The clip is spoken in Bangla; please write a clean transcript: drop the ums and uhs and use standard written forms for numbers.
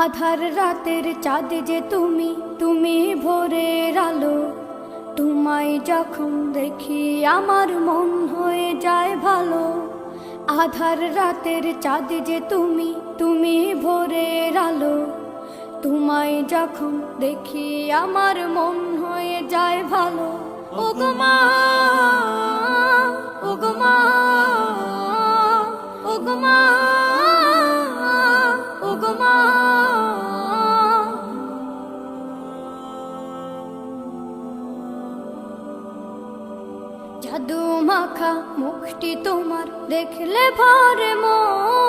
আধার রাতের চাঁদ যে তুমি, তুমি ভোরের আলো। তোমায় যখন দেখি আমার মন হয়ে যায় ভালো। আধার রাতের চাঁদ যে তুমি, তুমি ভোরের আলো। তোমায় যখন দেখি আমার মন হয়ে যায় ভালো। ওগো মা, ওগো মা, ওগো মা, ওগো মা। জাদু মাখা মুখটি তোমার দেখলে ভরে মন।